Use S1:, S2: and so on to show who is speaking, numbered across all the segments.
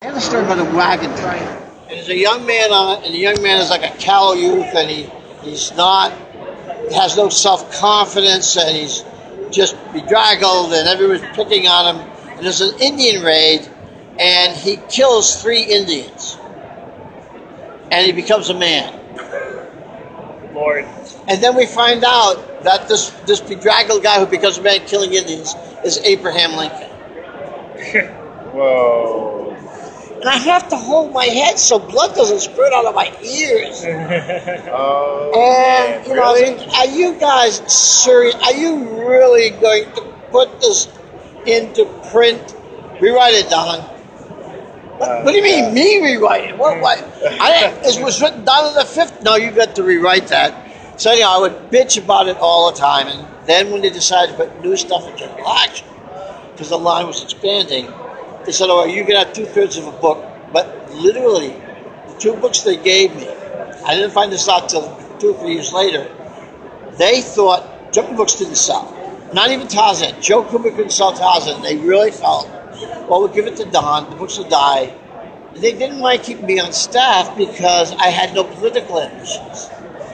S1: I have a story about a wagon train. And there's a young man on it, and the young man is like a callow youth, and he has no self-confidence, and he's just bedraggled, and everyone's picking on him. And there's an Indian raid, and he kills 3 Indians. And he becomes a man.
S2: Lord.
S1: And then we find out that this bedraggled guy who becomes a man killing Indians is Abraham Lincoln.
S2: Whoa.
S1: And I have to hold my head so blood doesn't spurt out of my ears.
S2: Oh,
S1: and,
S2: man,
S1: you know,
S2: really?
S1: are you guys serious? Are you really going to put this into print? Rewrite it, Don. What do you mean, me rewrite it? What? It was written down in the 5th. No, you got to rewrite that. So anyhow, I would bitch about it all the time. And then when they decided to put new stuff into action, because the line was expanding, they said, oh, you can have 2/3 of a book. But literally, the 2 books they gave me, I didn't find this out till 2 or 3 years later, they thought jumping books didn't sell. Not even Tarzan. Joe Cooper couldn't sell Tarzan. They really felt, well, we'll give it to Don, the books will die. They didn't mind keeping me on staff because I had no political ambitions.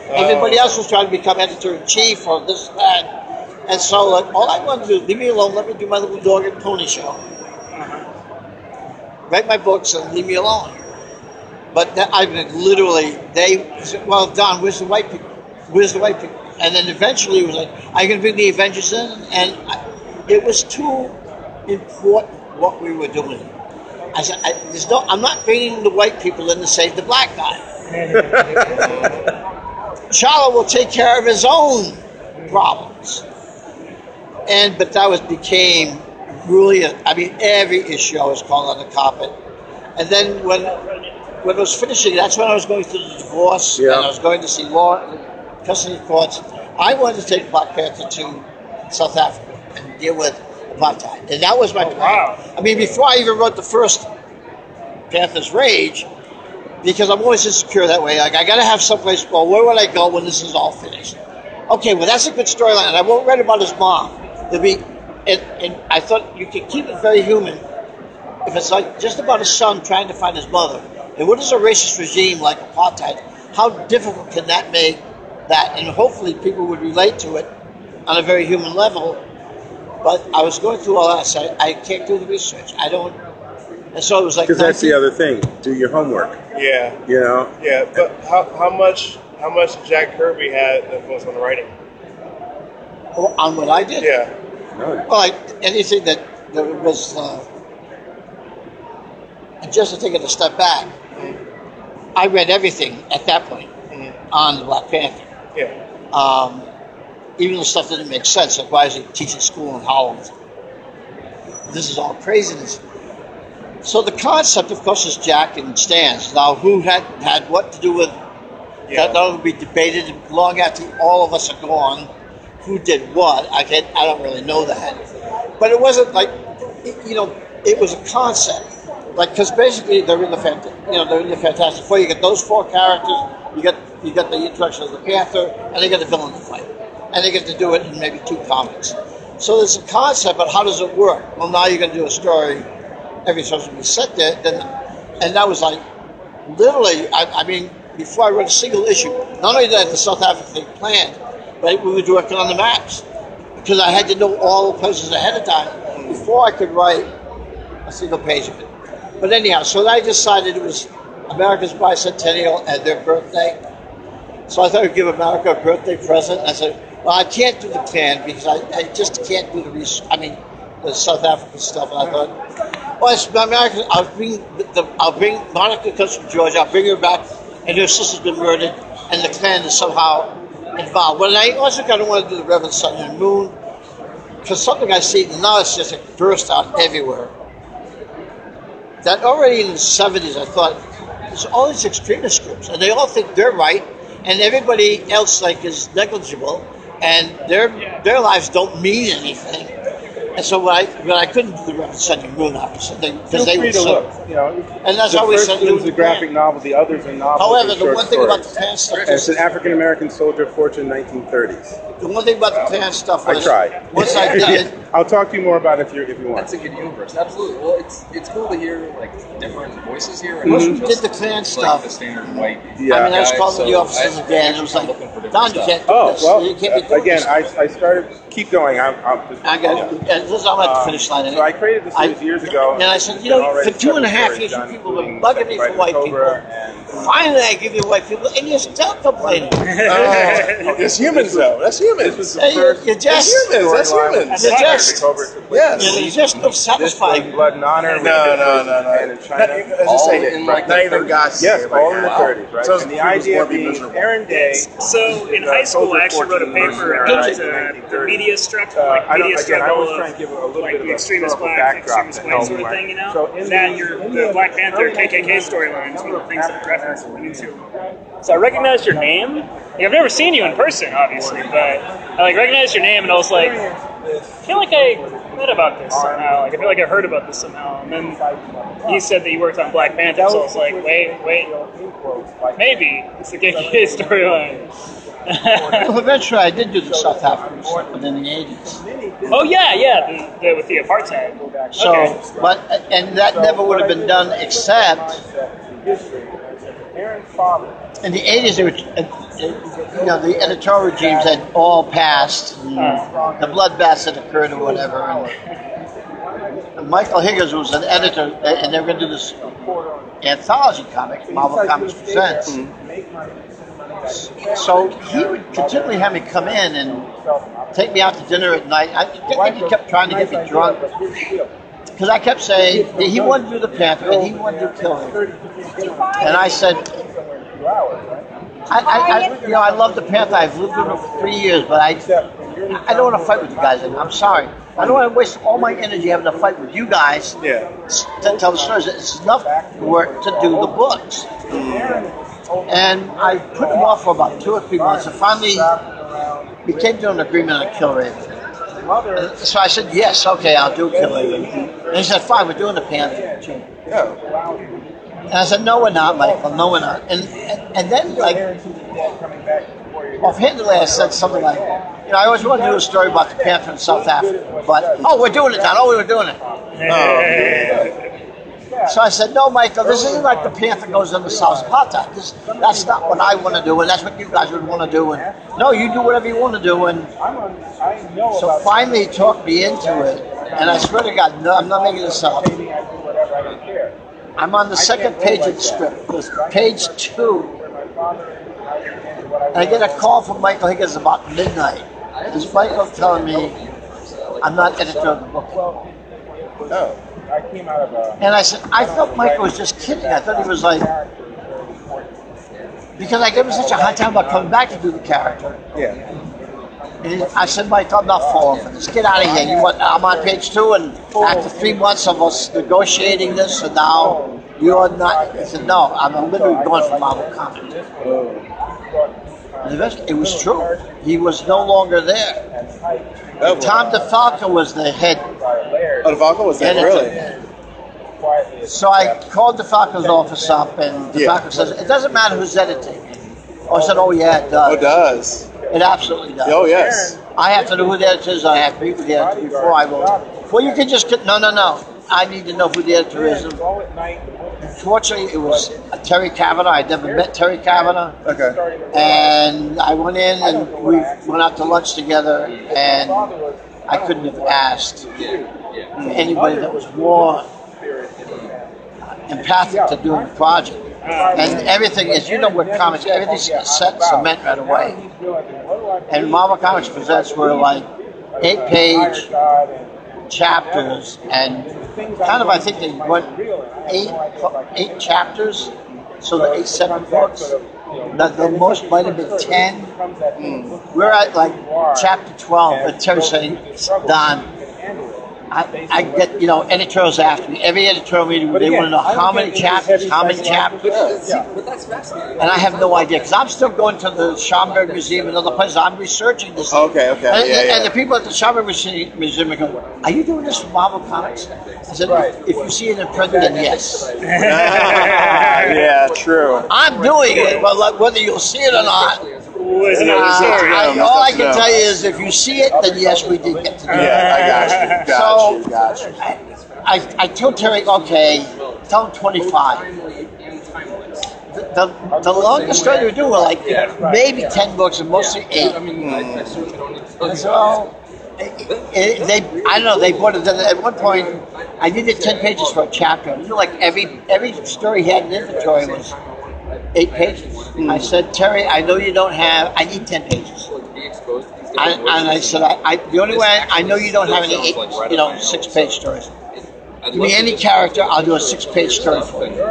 S1: Everybody else was trying to become editor-in-chief or this, that. And so, like, all I wanted to do, leave me alone, let me do my little dog and pony show. Write my books and leave me alone. But I mean, literally, they said, well, Don, where's the white people? Where's the white people? And then eventually it was like, are you going to bring the Avengers in? And it was too important what we were doing. I said, I'm not bringing the white people in to save the black guy. Charlo will take care of his own problems. But that became really, every issue I was called on the carpet. And then when it was finishing, that's when I was going through the divorce, and I was going to see law, custody courts. I wanted to take Black Panther to South Africa and deal with apartheid. And that was my plan.
S2: Wow.
S1: I mean, before I even wrote the first Panther's Rage, because I'm always insecure that way. Like, I got to have someplace, well, where would I go when this is all finished? Okay, well, that's a good storyline. And I won't write about his mom. It'll be, and I thought you could keep it very human if it's like just about a son trying to find his mother. And what is a racist regime like apartheid? How difficult can that make that? And hopefully people would relate to it on a very human level. But I was going through all that, so I can't do the research. I don't. And so it was like,
S3: because that's the other thing. Do your homework.
S2: Yeah.
S3: You know.
S2: Yeah, but how much did Jack Kirby have influence on the writing?
S1: On what I did?
S2: Yeah.
S3: No.
S1: Well, anything that was just to take it a step back. I read everything at that point on the Black Panther.
S2: Yeah.
S1: Even the stuff that didn't make sense, like why is he teaching school in Holland? This is all craziness. So the concept, of course, is Jack and Stan's. Now, who had what to do with that will be debated long after all of us are gone. Who did what? I don't really know that. But it wasn't like, it was a concept. Like, because basically they're in the Fantastic Four. You get those 4 characters. You get the introduction of the Panther, and they get the villain to fight, and they get to do it in maybe 2 comics. So there's a concept, but how does it work? Well, now you're going to do a story. Every show's going to be set there. And that was like, literally, I mean, before I wrote a single issue, not only did I have the South African thing planned, but we were working on the maps, because I had to know all the places ahead of time before I could write a single page of it. But anyhow, so I decided it was America's bicentennial and their birthday. So I thought I'd give America a birthday present. I said, well, I can't do the plan because I just can't do the South African stuff. And I thought, well, it's America. I'll bring Monica comes from Georgia. I'll bring her back, and her sister's been murdered, and the Klan is somehow involved. But I also kind of want to do the Reverend Sun and Moon, because something I see now, it's just like burst out everywhere. That already in the 70s, I thought, there's all these extremist groups, and they all think they're right, and everybody else is negligible, and their lives don't mean anything. And so when I couldn't do the Reverend Sun and Moon, obviously, because they were so. And that's how we said
S3: the first one's a graphic novel, the others are novels.
S1: However,
S3: and
S1: the
S3: short
S1: one thing
S3: stories.
S1: about the Klan stuff is,
S3: it's an African American soldier, fortune 1930s.
S1: The one thing about the Klan stuff was,
S3: I tried.
S1: once I did it,
S3: I'll talk to you more about it if you want.
S4: That's a good universe. Absolutely. Well, it's cool to hear like different voices here.
S1: Most
S4: And
S1: did
S4: just,
S1: the clan
S4: like,
S1: stuff.
S4: the standard white.
S3: Yeah.
S1: I mean, I was
S4: guy,
S1: calling
S4: so
S1: the officers
S4: I-
S1: again. It was like,
S4: looking for different
S1: Don, you
S4: stuff.
S1: can't do
S3: Oh,
S1: this.
S3: well,
S1: You can't be doing
S3: again,
S1: this.
S3: I started, keep going. I'm just,
S1: I got it. This is I'm at the finish line.
S3: So I created this series years ago.
S1: And I said, you know, for 2.5 years, you people have been bugging me for white people. Finally, I give you white people, and you're still complaining.
S2: It's humans, though. That's humans.
S3: This was the
S1: Hey,
S3: first
S1: you're just,
S2: humans. That's humans.
S1: you're just,
S2: Yes.
S1: you're just no
S3: This
S1: satisfying.
S3: was Blood and Honor.
S2: No.
S3: in China.
S2: As you
S4: All
S2: say,
S4: in, like,
S2: not
S4: the
S2: even
S4: 30s.
S2: Goss.
S3: Yes, all in the
S4: Wow.
S3: 30s, right?
S2: So
S3: And the
S2: it was
S3: idea
S2: more
S3: being
S2: miserable.
S3: Aaron Day.
S5: So in high school, I actually wrote a paper about the media structure, like
S3: I
S5: media struggle
S3: was trying to
S5: of
S3: give a little
S5: like
S3: bit of
S5: the
S3: a
S5: extremist
S3: historical
S5: black,
S3: backdrop
S5: extremist
S3: to
S5: white
S3: help,
S5: sort of
S3: right?
S5: thing, you know?
S3: So in
S5: That the Black Panther KKK storyline is one of the things that reference went into. So I recognized your name. Like, I've never seen you in person, obviously, but I like recognized your name, and I was like, I feel like I read about this somehow. Like I feel like I heard about this somehow. And then he said that you worked on Black Panther, so I was like, wait, maybe it's the KKK storyline.
S1: Well, eventually, I did do the South African stuff, but in the 80s.
S5: Oh yeah, with the apartheid.
S1: So,
S5: Okay.
S1: but and that never would have been done except in the 80s. They were, you know, the editorial regimes had all passed, and the bloodbaths had occurred or whatever. And Michael Higgins was an editor, and they were going to do this anthology comic, Marvel Comics Presents. So he would continually have me come in and take me out to dinner at night. I think he kept trying to get me drunk because I kept saying that he wanted to do the Panther and he wanted to kill him. And I said, I love the Panther. I've lived with him for 3 years, but I don't want to fight with you guys. I'm sorry. I don't want to waste all my energy having to fight with you guys to tell the stories. It's enough work to do the books. And I put him off for about 2 or 3 months, and finally we came to an agreement on Kill Raven. And so I said, yes, okay, I'll do Kill Raven. And he said, fine, we're doing the Panther. And I said, no, we're not, Michael, no, we're not. And then, like, offhandedly, I said something like, you know, I always wanted to do a story about the Panther in South Africa, but, oh, we're doing it now, oh, we were doing it. So I said, no, Michael, this isn't like the Panther goes into South Apartheid. That's not what I want to do, and that's what you guys would want to do. And no, you do whatever you want to do. And so finally he talked me into it, and I swear to God, no, I'm not making this up. I'm on the second page of the script, page 2. And I get a call from Michael Higgins about midnight. It's Michael telling me I'm not editor of the book. And I said, I thought Michael was just kidding. I thought he was like, because I gave him such a hard time about coming back to do the character. And I said, Mike, I'm not falling for this. Get out of here. I'm on page 2, and after 3 months of us negotiating this, and now you're not. He said, no, I'm literally going for Marvel Comics. And eventually, it was true. He was no longer there. Tom DeFalco was the head.
S2: Oh, DeFalco was there, really?
S1: So I called DeFalco's office up, and DeFalco says, it doesn't matter who's editing. I said, oh, yeah, it does.
S2: Oh, it does.
S1: It absolutely does.
S2: Oh, yes.
S1: I have to know who the editor is. I have to meet with the editor before I will. Well, you can just get, no. I need to know who the editor is. Unfortunately, it was Terry Kavanagh. I'd never met Terry Kavanagh.
S2: Okay.
S1: And I went in and we went out to lunch together, and I couldn't have asked for anybody that was more empathic to doing the project. And everything is, you know, with comics, everything's set in cement right away. And Marvel Comics Presents were like 8-page chapters, and kind of, I think they went 8 chapters, so the 8 separate books. The most might have been 10. We're at like chapter 12, and Terry saying, Don, I get, you know, editorials after me. Every editorial meeting, they want to know how many chapters.
S4: But that's fascinating.
S1: And I have no idea, because I'm still going to the Schomburg Museum and other places. I'm researching this.
S2: Okay.
S1: And the people at the Schomburg Museum are going, are you doing this for Marvel Comics? I said, if you see it in print, then yes.
S2: Yeah, true.
S1: I'm doing it, but like, whether you'll see it or not,
S5: was another story.
S1: All I can tell you is if you see it, then yes, we did get to do it.
S3: Yeah, I got you.
S1: I told Terry, okay, tell him 25. The longest story we do were like maybe 10 books and mostly 8. So I don't know, they bought it. At one point, I needed 10 pages for a chapter. You know, like every story he had in inventory was 8 pages. I said, Terry, I know you don't have, I need 10 pages. And I said, the only way I know you don't have any 6-page stories. Give me any character, I'll do a 6-page story for you.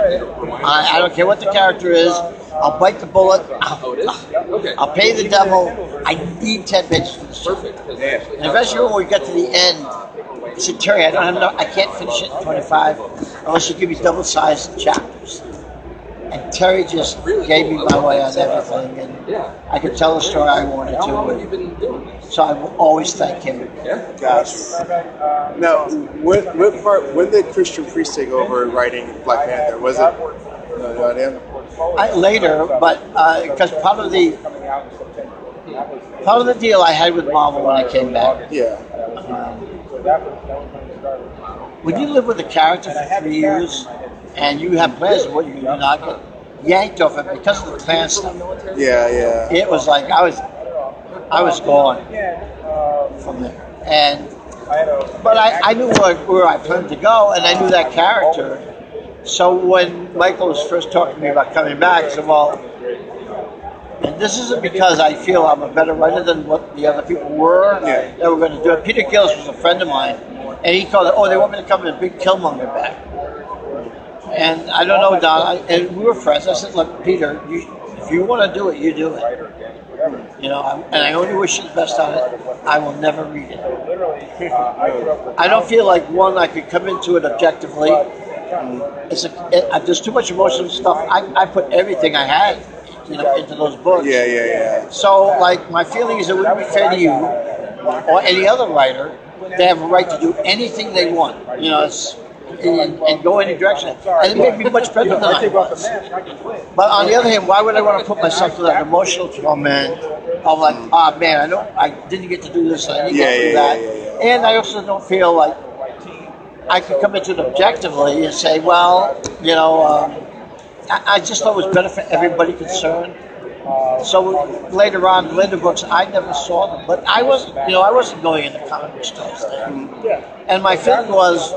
S1: I don't care what the character is. I'll bite the bullet. I'll pay the devil. I need 10 pages for the story. And eventually, when we get to the end, I said, Terry, I can't finish it in 25 unless you give me double-sized chapters. And Terry just gave me my way on everything, and I could tell the story I wanted to. So I will always thank him.
S6: Gotcha. Now, when did Christian Priest take over writing Black Panther? Was it
S1: later, but because part of the deal I had with Marvel when I came back.
S6: Yeah.
S1: When you live with a character for 3 years and you have plans of what you do not get yanked off it because of the fan stuff.
S6: Yeah.
S1: It was like I was gone from there, but I knew where I planned to go, and I knew that character. So when Michael was first talking to me about coming back, I said, well, and this isn't because I feel I'm a better writer than what the other people were that were going to do it. Peter Gillis was a friend of mine, and he called it, they want me to come in a big Killmonger back. And I don't know, Don, and we were friends. I said, look, Peter, if you want to do it, you do it. And I only wish you the best on it. I will never read it. I don't feel like, one, I could come into it objectively. There's too much emotional stuff. I put everything I had into those books.
S6: Yeah.
S1: So, like, my feeling is it wouldn't be fair to you or any other writer. They have a right to do anything they want. And go any direction. And it made me much better than I was. But on the other hand, why would I want to put myself through that emotional torment of like, man, I didn't get to do this, I didn't get to do that. And I also don't feel like I could come into it objectively and say, well, I just thought it was better for everybody concerned. So later on, later books, I never saw them, but I wasn't going into comic book stores then. And my feeling was,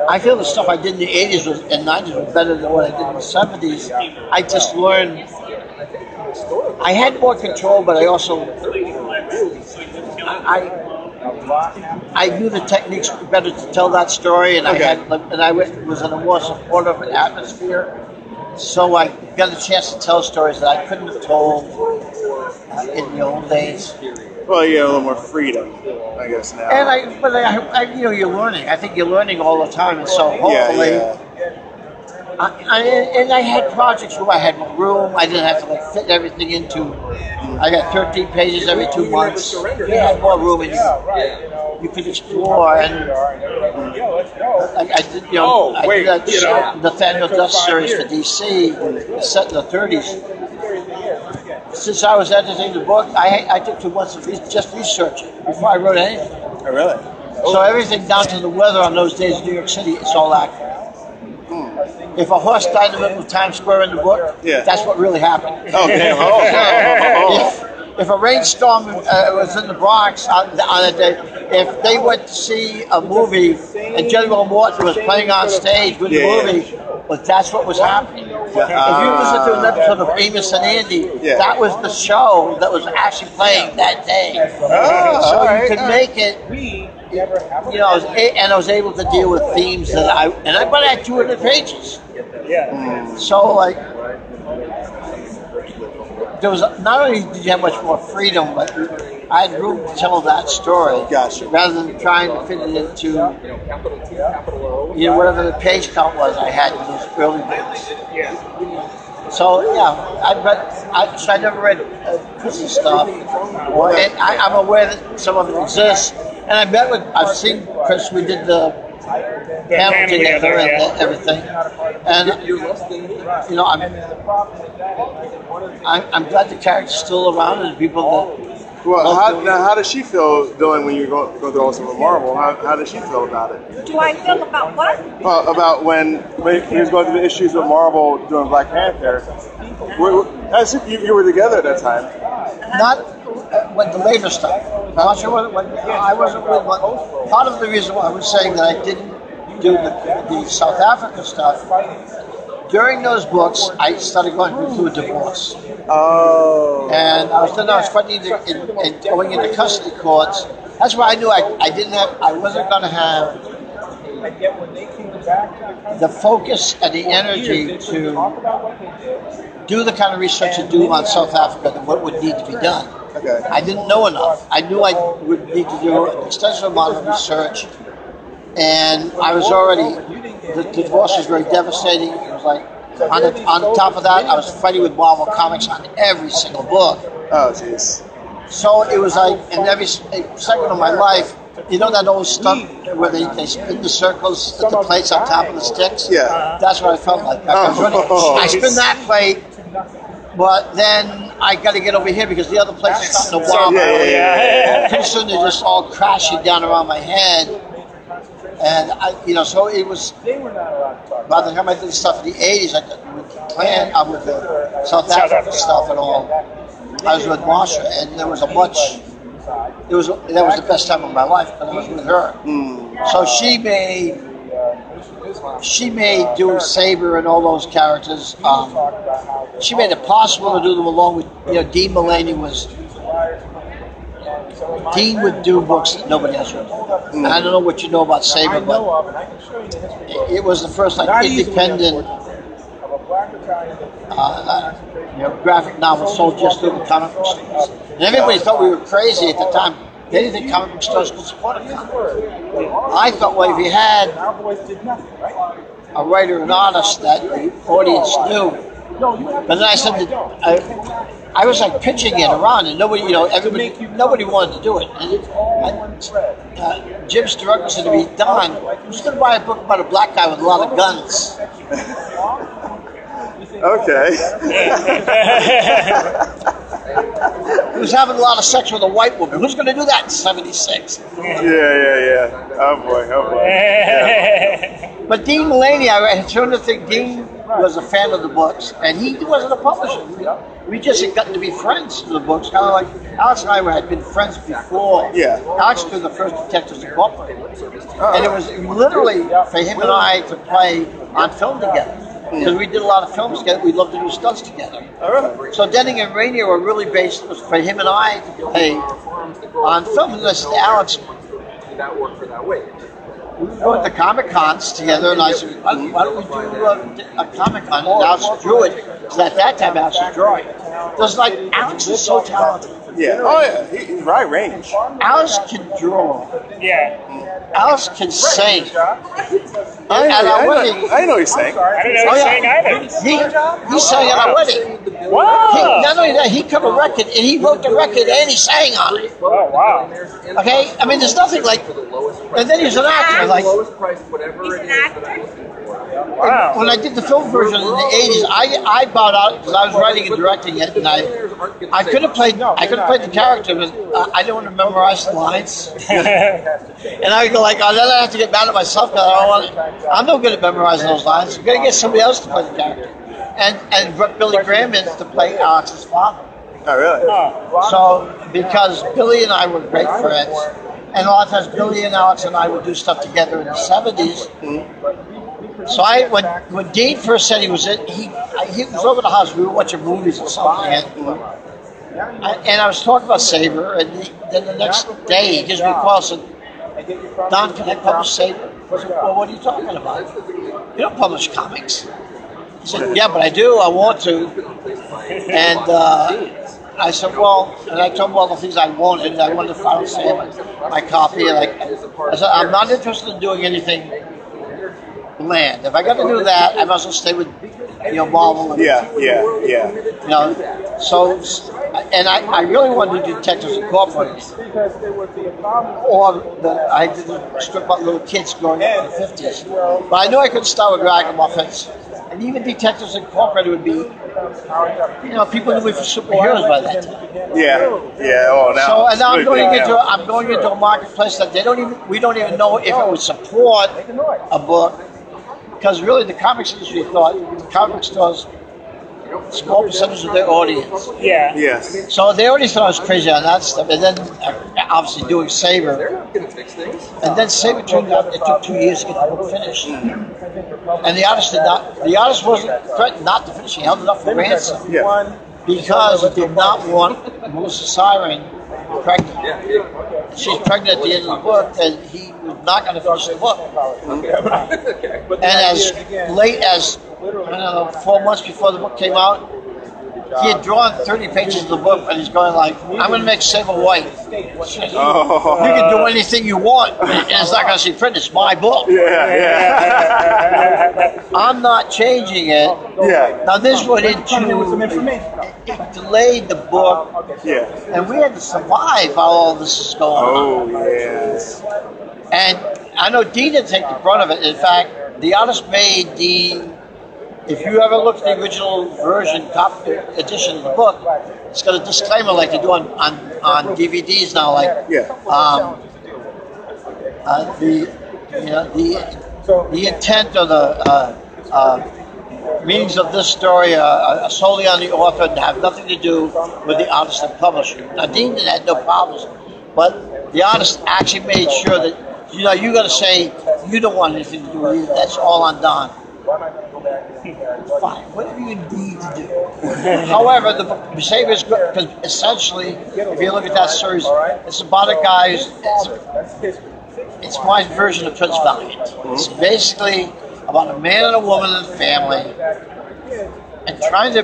S1: I feel the stuff I did in the 80s and 90s was better than what I did in the 70s. I just learned, I had more control, but I also, I knew the techniques better to tell that story, and I was in a more supportive atmosphere. So I got a chance to tell stories that I couldn't have told in the old days.
S6: Well, you have a little more freedom, I guess, now.
S1: And you're learning. I think you're learning all the time, and so hopefully. And I had projects where I had more room. I didn't have to fit everything into. I got 13 pages every 2 months. You had more room, and you could explore. And I did, I did that Nathaniel Dust series for DC, set in the 30s. Since I was editing the book, I took 2 months to just research it before I wrote anything.
S6: Oh, really?
S1: So everything down to the weather on those days in New York City, it's all accurate. If a horse died in the middle of Times Square in the book, that's what really happened.
S6: Okay.
S1: If a rainstorm was in the Bronx on a day, if they went to see a movie and General Morton was playing on stage with the movie, well, that's what was happening. If you listen to an episode of Amos and Andy, that was the show that was actually playing that day. So you could make it. I was able to deal with themes that but I had 200 pages. So like, there was not only did you have much more freedom, but I had room to tell that story. Rather than trying to fit it into, whatever the page count was I had in those early books. So I never read Chris's stuff, and I'm aware that some of it exists. And I've seen Chris. We did the panel together and everything. And you know, I'm glad the character's still around and people that.
S6: Well, how does she feel doing when you go through all some of Marvel? How does she feel about it?
S7: Do I feel about what?
S6: Well, about when he was going through the issues with Marvel doing Black Panther. As if you were together at that time.
S1: Not with the later stuff. Not sure when I wasn't with one. Part of the reason why I was saying that I didn't do the South Africa stuff, during those books, I started going through a divorce.
S6: Oh.
S1: And I was fighting in going into custody courts. That's why I knew I wasn't going to have the focus and the energy to do the kind of research to do on South Africa and what would need to be done.
S6: Okay.
S1: I didn't know enough. I knew I would need to do an extensive amount of research, and I was already, the divorce was very devastating. It was like, on top of that, I was fighting with Marvel Comics on every single book.
S6: Oh, jeez.
S1: So it was like, in every second of my life, you know that old stunt where they spin the circles at the plates on top of the sticks?
S6: Yeah.
S1: That's what I felt like. I spin that plate, but then I got to get over here because the other plates are starting to wobble.
S6: Yeah.
S1: Pretty soon they're just all crashing down around my head. And, so it was, by the time I did stuff in the 80s, with the South Africa stuff and all, I was with Marsha, and that was the best time of my life because I was with her. So she made do Saber and all those characters. She made it possible to do them along with, Dean Mulaney Dean would do books that nobody else would do. I don't know what you know about Saber, but it was the first independent graphic novel sold just through the comic book stores. And everybody thought we were crazy at the time. They didn't think comic book stores could support a comic. I thought, well, if you had a writer and artist that the audience knew, but then I said that I was like pitching it around, and nobody wanted to do it. And Jim Sturrock said to me, Don, who's going to buy a book about a black guy with a lot of guns?
S6: Okay.
S1: He was having a lot of sex with a white woman. Who's going to do that in '76?
S6: Yeah. Oh boy. Yeah.
S1: But Dean Mulaney, I turned to think Dean was a fan of the books, and he wasn't a publisher. We just had gotten to be friends with the books, kind of like Alex and I had been friends before.
S6: Yeah.
S1: Alex did the first Detectives Incorporated. And it was literally for him and I to play on film together. Because we did a lot of films together, we loved to do stunts together. So Denning and Rainier were really based for him and I to play on film. And I said, Alex, we would go to Comic Cons together, and I said, why don't we do a Comic Con? And Alex drew it, because at that time Alex was drawing. Alex is so talented.
S6: Yeah. Oh yeah, he's right range.
S1: Alex can draw.
S5: Yeah.
S1: Alex can sing.
S6: I know he's saying.
S5: I don't know he's saying either.
S1: He sang at our wedding.
S5: Wow.
S1: Not only that, he cut a record, and he wrote the record, and he sang on it.
S5: Oh, wow.
S1: Okay? I mean, there's nothing like... And then he's an actor.
S7: He's an actor?
S5: Wow.
S1: When I did the film version in the 80s, I bowed out because I was writing and directing it, and I could have played the character, but I didn't want to memorize the lines. And I would go like, then I have to get mad at myself because I'm no good at memorizing those lines. I'm going to get somebody else to play the character. And brought Billy Graham in to play Alex's father.
S6: Oh, really?
S1: So, because Billy and I were great friends, and a lot of times Billy and Alex and I would do stuff together in the 70s. So when Dean first said he was in, he was over the house. We were watching movies or something, and I was talking about Saber. And then the next day, he gives me a call and said, "Don, can I publish Saber?" I said, "Well, what are you talking about? You don't publish comics." He said, "Yeah, but I do. I want to." And I said, "Well," and I told him all the things I wanted. I wanted to file my copy. And I said, "I'm not interested in doing anything bland. If I got to do that, I might as well stay with Marvel."
S6: Yeah.
S1: So and I really wanted to do Detectives Incorporated. I did a strip about little kids growing up in the 50s. But I knew I could start with Ragamuffins. And even Detectives Incorporated would be, people knew me for superheroes by that time.
S6: Yeah. Oh, now.
S1: So and now I'm going into a marketplace that we don't even know if it would support a book, because really the comics industry thought the comic stores, small percentage of their audience.
S5: Yeah.
S6: Yes.
S1: So they already thought I was crazy on that stuff, and then obviously doing Saber.
S4: They're not gonna fix things.
S1: And then Saber turned out it took 2 years to get the book finished. And the artist wasn't threatened not to finish. He held it up for ransom.
S6: Yeah.
S1: Because he did not want Melissa Siren pregnant. She's pregnant at the end of the book, and he was not going to finish the book. And as late as 4 months before the book came out, he had drawn 30 pages of the book, and he's going like, "I'm going to make Saber white. You can do anything you want, and it's not going to see print. It's my book.
S6: Yeah.
S1: I'm not changing it."
S6: Yeah.
S1: Now this went into it delayed the book, and we had to survive while all this is going on.
S6: Oh, yes.
S1: And I know Dean didn't take the brunt of it. In fact, the artist made Dean. If you ever look at the original version, edition of the book, it's got a disclaimer like they do on DVDs now, like the intent or the meanings of this story are solely on the author and have nothing to do with the artist and publisher. Now, Dean had no problems, but the artist actually made sure that you got to say you don't want anything to do with it. That's all on Don. Fine, whatever you need to do. However, the Saber is good because essentially, if you look at that series, it's about a guy it's my version of Prince Valiant. It's basically about a man and a woman and a family and trying to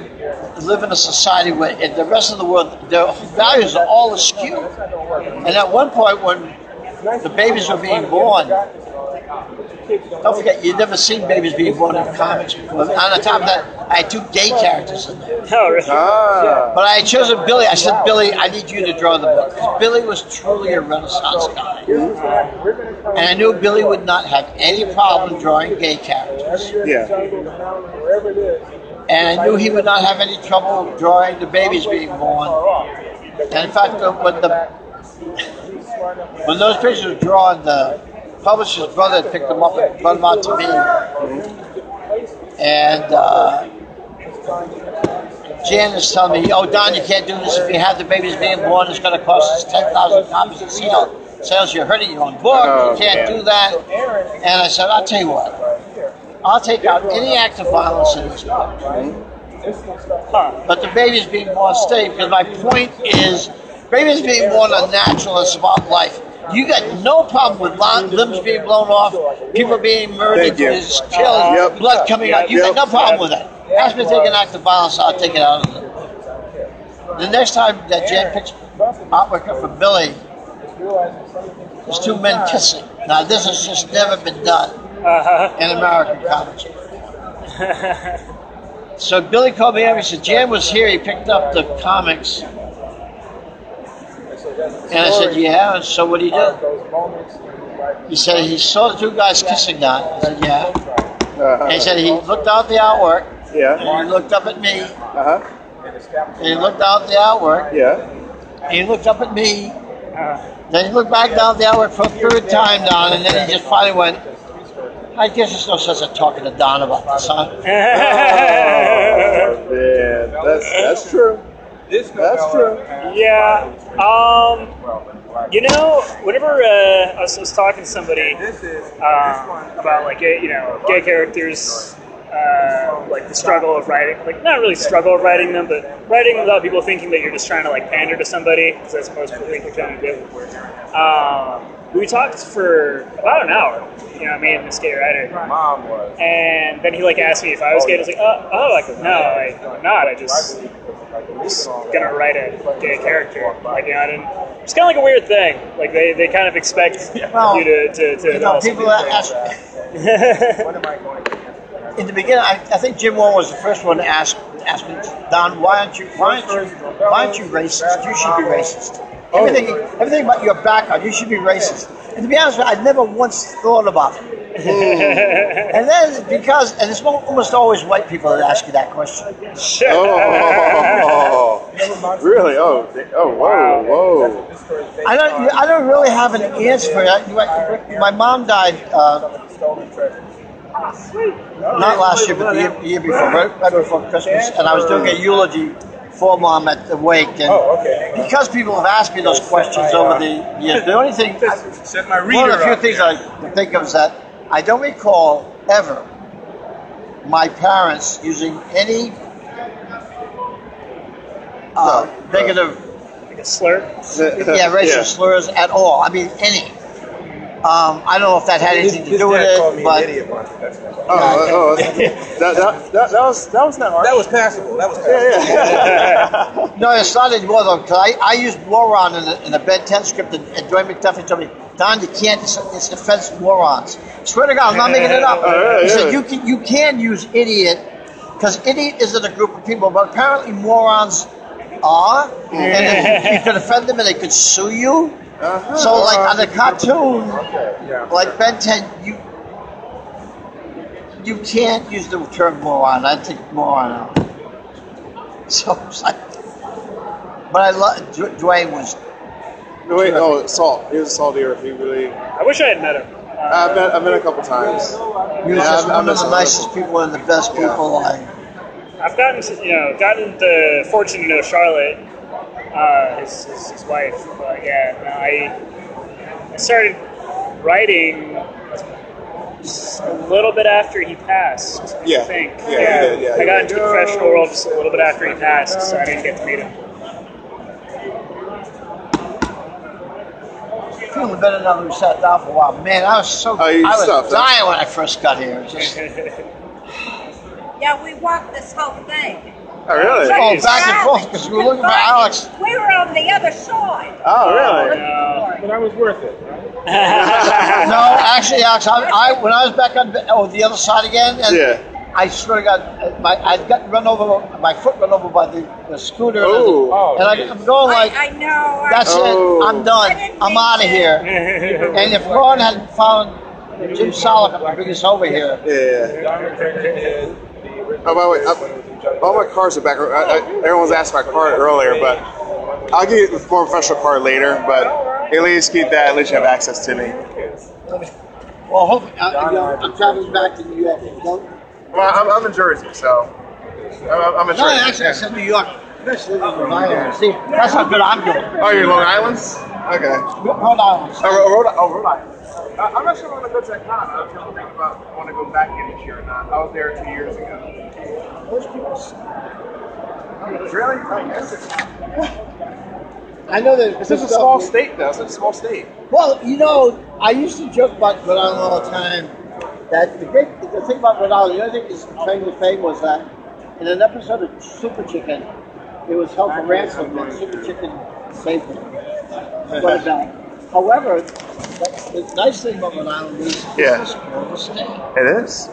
S1: live in a society where in the rest of the world, their values are all askew. And at one point when the babies were being born, don't forget, you've never seen babies being born in comics before. On the top of that, I had 2 gay characters in there.
S5: Oh, really?
S1: But I had chosen Billy. I said, "Billy, I need you to draw the book." Because Billy was truly a Renaissance guy. And I knew Billy would not have any problem drawing gay characters.
S6: Yeah.
S1: And I knew he would not have any trouble drawing the babies being born. And in fact, when those pictures were drawn, the publisher's brother had picked them up and brought them out to me. And Jan is telling me, "Oh, Don, you can't do this. If you have the babies being born, it's going to cost us 10,000 copies of sales. You're hurting your own book. You can't do that." And I said, "I'll tell you what. I'll take out any act of violence in this book. But the babies being born stay, because my point is, babies being born are natural. It's about life. You got no problem with limbs being blown off, people being murdered, killed, blood coming out. You got no problem with that. Ask me to take an act of violence, I'll take it out of it." The next time that Jan picks artwork up for Billy, there's 2 men kissing. Now this has just never been done in American comics. So Billy called me up, he said, "Jan was here, he picked up the comics." And I said, "Yeah, and so what did he do?" He said, "He saw the 2 guys kissing Don." I said, "Yeah." And he said, he looked out the artwork, and he looked up at me, and he looked out the artwork, and he looked up at me, then he looked back down the artwork for a 3rd time, Don, and then he just finally went, "I guess there's no sense of talking to Don about this, huh?"
S6: That's true. That's true.
S5: Yeah. Whenever I was talking to somebody about gay characters, like the struggle of writing, like not really struggle of writing them, but writing without people thinking that you're just trying to like pander to somebody, because that's what most people think you're trying to do. We talked for about an hour, me and this gay writer. And then he asked me if I was gay. I was like, no, I'm not. I'm just gonna write a gay character. It's kind of like a weird thing. Like they kind of expect you to know
S1: people ask. In the beginning, I think Jim Warren was the first one to ask ask me, Don, why aren't you racist? You should be racist. Everything about your background, you should be racist. And to be honest with you, I never once thought about it. And then and it's almost always white people that ask you that question.
S6: Really? Whoa.
S1: I don't really have an answer for it. My mom died not last year, but the year before, right before Christmas, and I was doing a eulogy for Mom at the wake, and because people have asked me those questions over the years, the only thing, one of the few things I can think of is that I don't recall ever my parents using any negative,
S5: Like a slur?
S1: racial slurs at all. I mean, any. I don't know if that had anything to do with it, but
S6: that was not hard.
S3: That was passable.
S1: no, it's not anymore though. Because I used moron in the Ben 10 script, and Dwayne McDuffie told me, Don, you can't. It's offensive morons. Swear to God, I'm not making it up. He said you can use idiot because idiot isn't a group of people, but apparently morons are, and you could offend them and they could sue you. So, like on the cartoon, like Ben 10, you can't use the term moron. I take moron out. So, it's like, but I love Dwayne was.
S6: Salt. He was a salty earth. He really.
S5: I wish I had met him.
S6: I've met a couple times.
S1: He was just one of the nicest people and the best people.
S5: I've gotten the fortune to know Charlotte, his wife. But I started writing just a little bit after he passed. I think.
S6: Yeah.
S5: I got into the professional world just a little bit after he passed, so I didn't get to meet him.
S1: Feeling better now that we sat down for a while. Man, I was dying when I first got here. It was just,
S7: Yeah, we walked this whole thing.
S6: Oh, really?
S1: oh, back and forth because we were looking for Alex.
S7: We were on the other side.
S6: Oh, really?
S3: But I was worth it.
S1: No, actually, Alex, when I was back on the other side again, and I swear to God, I'd gotten run over, my foot run over by the scooter, and I'm going like,
S7: I know.
S1: that's it, I'm done, I'm out of here. And if Ron hadn't found Jim Solak to bring us over here.
S6: Oh, by the way, all my cars are back. Everyone's asked my card earlier, but I'll give you a more professional card later, but at least keep that, at least you have access to me.
S1: Well, hopefully, I'm traveling back to New York.
S6: Well, I'm in Jersey, so I'm in Jersey.
S1: No, actually, I said New York. Especially in Rhode Island. See, that's how good I'm doing.
S6: Oh, you're in Long Island? Okay.
S1: Rhode Island.
S6: Rhode Island. I'm not sure I'm going to go to that con. I'm trying to think about if I want to go back in this year or not. I was there 2 years ago.
S1: Those people.
S6: Really?
S1: I know that
S6: It's just a small state, though. It's a small state.
S1: Well, I used to joke about Rhode Island all the time. That the thing about Rhode Island, the other thing is claim to fame was that in an episode of Super Chicken, it was held for ransom, and Super Chicken saved them. Brought it back. However, the nice thing about Rhode Island is it's a small state.
S6: It is.